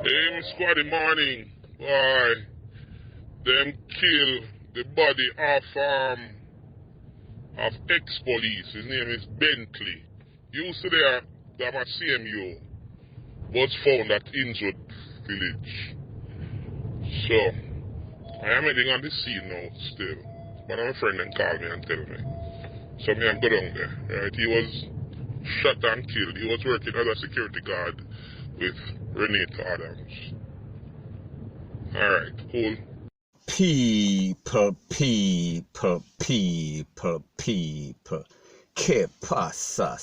Squaddy morning, boy, them kill the body of ex-police. His name is Bentley. Used to there, that was CMU, was found at Innswood village. So, I am heading on the scene now still, but my friend then called me and tell me. So me I'm go down there, right? He was shot and killed. He was working as a security guard with Reneto Adams. Alright, cool. People. Que pasa,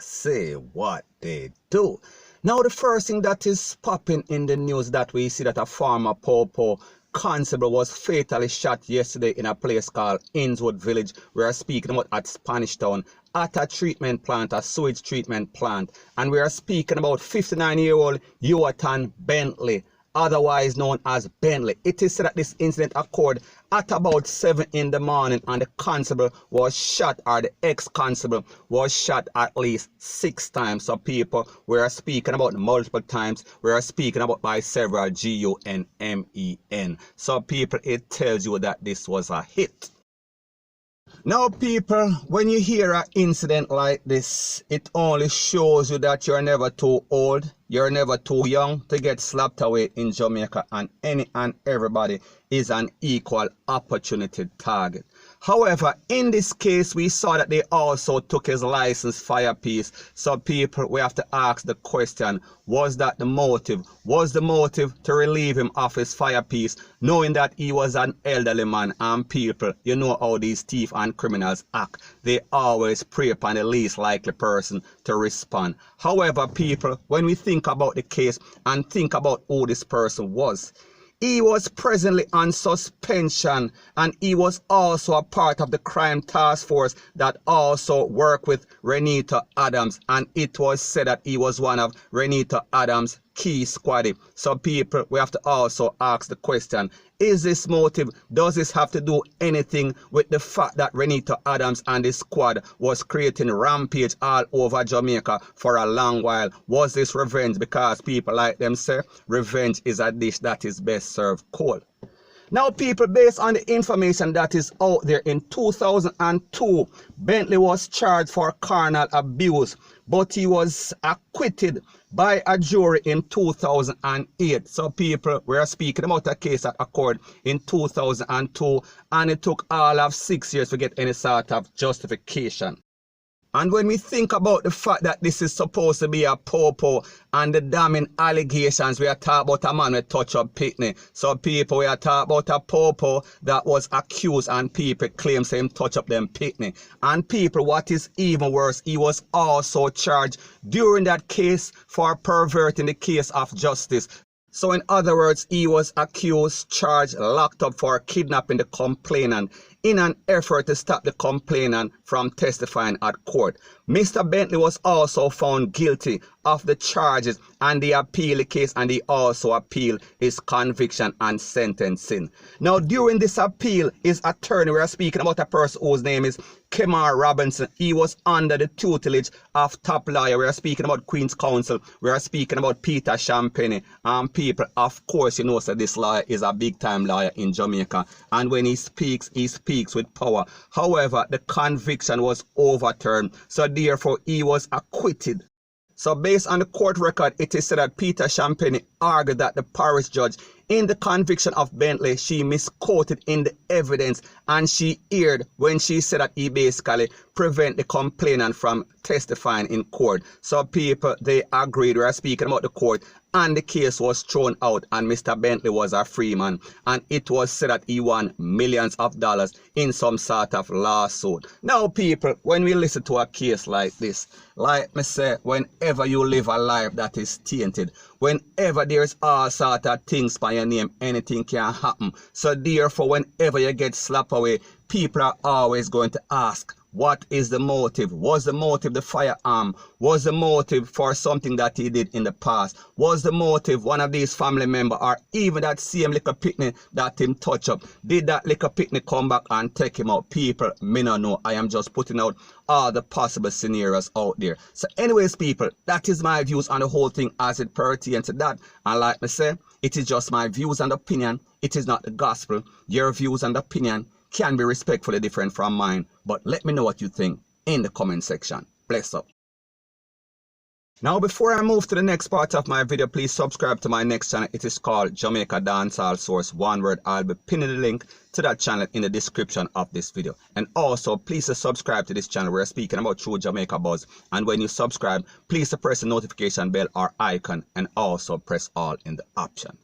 say what they do. Now the first thing that is popping in the news that we see that a former Popo constable was fatally shot yesterday in a place called Innswood Village. We are speaking about at Spanish Town, at a treatment plant, a sewage treatment plant. And we are speaking about 59-year-old H0TT Bentley, otherwise known as Bentley. It is said that this incident occurred at about 7 in the morning and the constable was shot, or the ex-constable was shot at least 6 times. So people, we are speaking about multiple times. We are speaking about by several GVNM3N. So people, it tells you that this was a hit. Now people, when you hear an incident like this, it only shows you that you're never too old, you're never too young to get slapped away in Jamaica, and any and everybody is an equal opportunity target. However, in this case, we saw that they also took his license firepiece. So people, we have to ask the question, was that the motive? Was the motive to relieve him of his firepiece, knowing that he was an elderly man? And people, you know how these thieves and criminals act. They always prey upon the least likely person to respond. However, people, when we think about the case and think about who this person was, he was presently on suspension, and he was also a part of the crime task force that also worked with Reneto Adams, and it was said that he was one of Reneto Adams' key squaddy. So people, we have to also ask the question, is this motive, does this have to do anything with the fact that Reneto Adams and his squad was creating rampage all over Jamaica for a long while? Was this revenge? Because people like them say, revenge is a dish that is best served cold. Now people, based on the information that is out there, in 2002, Bentley was charged for carnal abuse, but he was acquitted by a jury in 2008. So people, we are speaking about a case that occurred in 2002, and it took all of 6 years to get any sort of justification. And when we think about the fact that this is supposed to be a popo and the damning allegations, we are talking about a man with touch up picnic. So people, we are talking about a popo that was accused and people claim him touch up them picnic. And people, what is even worse, he was also charged during that case for perverting the case of justice. So in other words, he was accused, charged, locked up for kidnapping the complainant in an effort to stop the complainant from testifying at court. Mr. Bentley was also found guilty of the charges, and they appealed the case, and he also appealed his conviction and sentencing. Now during this appeal, his attorney, we are speaking about a person whose name is Kemar Robinson. He was under the tutelage of top lawyer. We are speaking about Queen's Counsel. We are speaking about Peter Champagne. And people, of course, you know, so this lawyer is a big time lawyer in Jamaica. And when he speaks with power. However, the conviction was overturned. So therefore, he was acquitted. So based on the court record, it is said that Peter Champagne argued that the parish judge in the conviction of Bentley, she misquoted in the evidence, and she erred when she said that he basically prevent the complainant from testifying in court. So people, they agreed. We are speaking about the court, and the case was thrown out, and Mr. Bentley was a free man, and it was said that he won millions of dollars in some sort of lawsuit. Now people, when we listen to a case like this, like me say, whenever you live a life that is tainted, whenever there's all sort of things by your name, anything can happen. So therefore, whenever you get slapped away, people are always going to ask, What is the motive? Was the motive the firearm? Was the motive for something that he did in the past? Was the motive one of these family members, or even that same little picnic that him touch up? Did that little picnic come back and take him out? People, me no know. I am just putting out all the possible scenarios out there. So anyways, people, that is my views on the whole thing as it pertains to that. And like me say, it is just my views and opinion. It is not the gospel. Your views and opinion can be respectfully different from mine, but let me know what you think in the comment section. Bless up. Now before I move to the next part of my video, please subscribe to my next channel. It is called Jamaica Dancehall Source, one word. I'll be pinning the link to that channel in the description of this video. And also please subscribe to this channel. We're speaking about true Jamaica buzz, and when you subscribe, please press the notification bell or icon, and also press all in the option.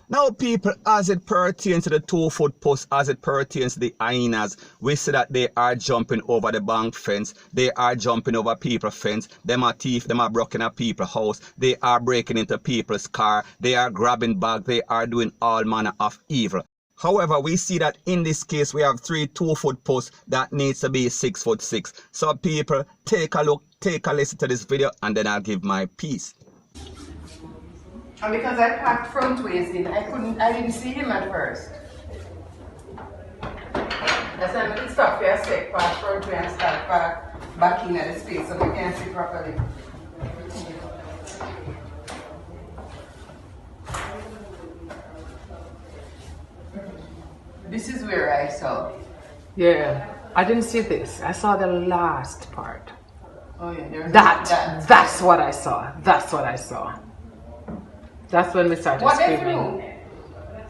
Now people, as it pertains to the 2-foot post, as it pertains to the hyenas, we see that they are jumping over the bank fence, they are jumping over people's fence, them are thief, them are breaking a people's house, they are breaking into people's car, they are grabbing bags, they are doing all manner of evil. However, we see that in this case we have 3 2-foot posts that needs to be 6'6". So people, take a look, take a listen to this video, and then I'll give my piece. And because I parked front ways in, I didn't see him at first. That's why I stop for a sec, park front way and start park back in at the space so we can see properly. This is where I saw. Yeah, I didn't see this. I saw the last part. Oh yeah, there's that's what I saw. That's what I saw. That's when we started screaming.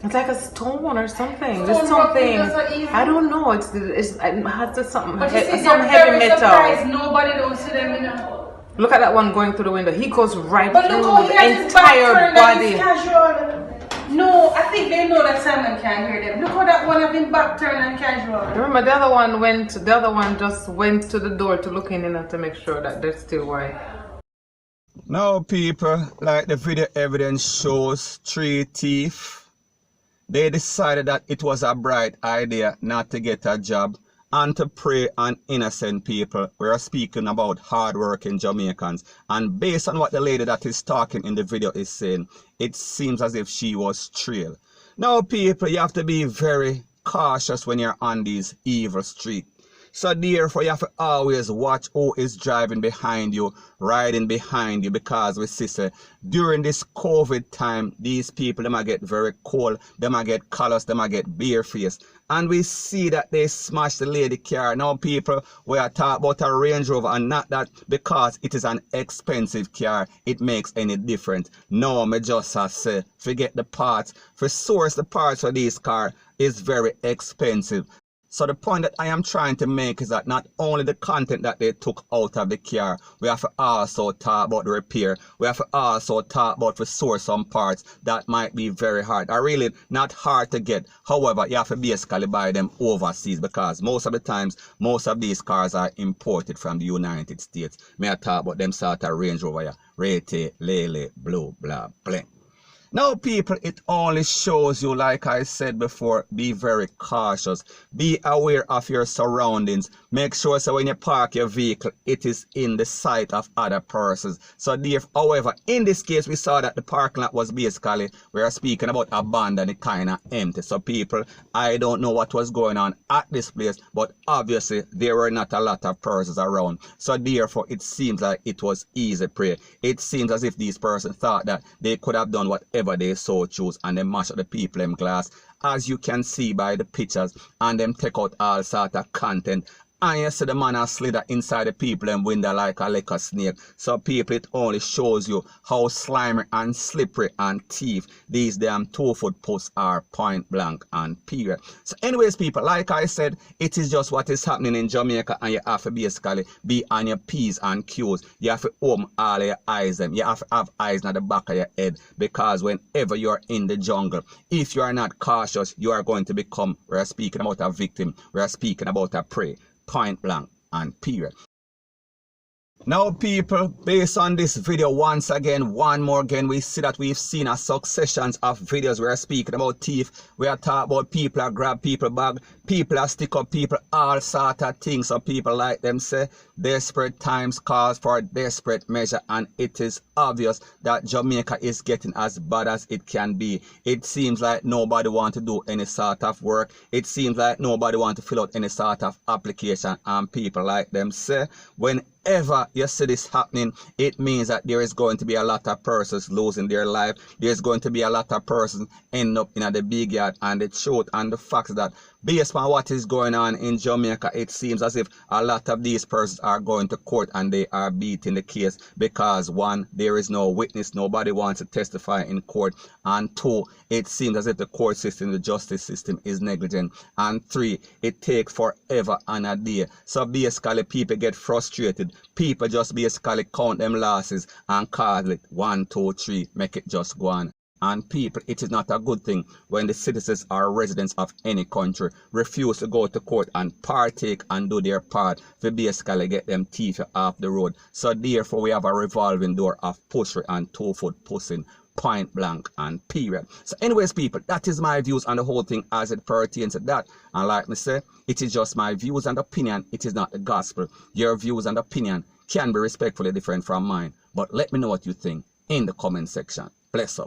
It's like a stone or something. There's something. I don't know. It has to something. But you see, some heavy metal. Surprised. Nobody don't see them, you know. Look at that one going through the window. He goes right but through look the entire body. No, I think they know that Simon can't hear them. Look how that one have been back turned and casual. Remember, the other one just went to the door to look in and to make sure that they're still white. Now people, like the video evidence shows, 3 thieves, they decided that it was a bright idea not to get a job and to prey on innocent people. We are speaking about hard-working Jamaicans, and based on what the lady that is talking in the video is saying, it seems as if she was trailed. Now people, you have to be very cautious when you're on these evil streets. So therefore you have to always watch who is driving behind you, riding behind you, because we see during this COVID time, these people, they might get very cold, they might get callous, they might get bare-faced. And we see that they smashed the lady car. Now people, we are talking about a Range Rover, and not that because it is an expensive car, it makes any difference. No, me just say, forget the parts. For source the parts for this car is very expensive. So the point that I am trying to make is that not only the content that they took out of the car, we have to also talk about the repair. We have to also talk about the source some parts that might be very hard, or really not hard to get. However, you have to basically buy them overseas, because most of the times, most of these cars are imported from the United States. May I talk about them sort of Range Rover, Rete, Lele, Blue, blah, blah. Now people, it only shows you, like I said before, be very cautious. Be aware of your surroundings. Make sure so when you park your vehicle, it is in the sight of other persons. So therefore, however, in this case, we saw that the parking lot was basically, we are speaking about abandoned, it kind of empty. So people, I don't know what was going on at this place, but obviously there were not a lot of persons around. So therefore, it seems like it was easy prey. It seems as if these persons thought that they could have done whatever they so choose, and they mash up the people in glass, as you can see by the pictures, and them take out all sort of content. And you see the man has slid inside the people and window like a liquor snake. So people, it only shows you how slimy and slippery and thief these damn 2-foot posts are, point blank and period. So anyways people, like I said, it is just what is happening in Jamaica, and you have to basically be on your P's and Q's. You have to open all your eyes them. You have to have eyes at the back of your head, because whenever you're in the jungle, if you are not cautious, you are going to become, we're speaking about a victim, we're speaking about a prey. Point blank and period. Now people, based on this video once again, one more again, we see that we've seen a succession of videos where we're speaking about thief. We are talking about people that grab people bag, people that stick up people, all sort of things. So people like them say, desperate times calls for desperate measure, and it is obvious that Jamaica is getting as bad as it can be. It seems like nobody wants to do any sort of work. It seems like nobody wants to fill out any sort of application, and people like them say, whenever you see this happening, it means that there is going to be a lot of persons losing their life. There's going to be a lot of persons end up in the big yard. And the truth and the fact that based on what is going on in Jamaica, it seems as if a lot of these persons are going to court and they are beating the case because one, there is no witness, nobody wants to testify in court, and two, it seems as if the court system, the justice system is negligent, and three, it takes forever and a day. So basically people get frustrated, people just basically count them losses and call it 1, 2, 3, make it just go on. And people, it is not a good thing when the citizens or residents of any country refuse to go to court and partake and do their part to basically get them teeth off the road. So therefore we have a revolving door of pushery and 2-foot pushing, point blank and period. So anyways people, that is my views on the whole thing as it pertains to that. And like me say, it is just my views and opinion, it is not the gospel. Your views and opinion can be respectfully different from mine, but let me know what you think in the comment section. Bless up.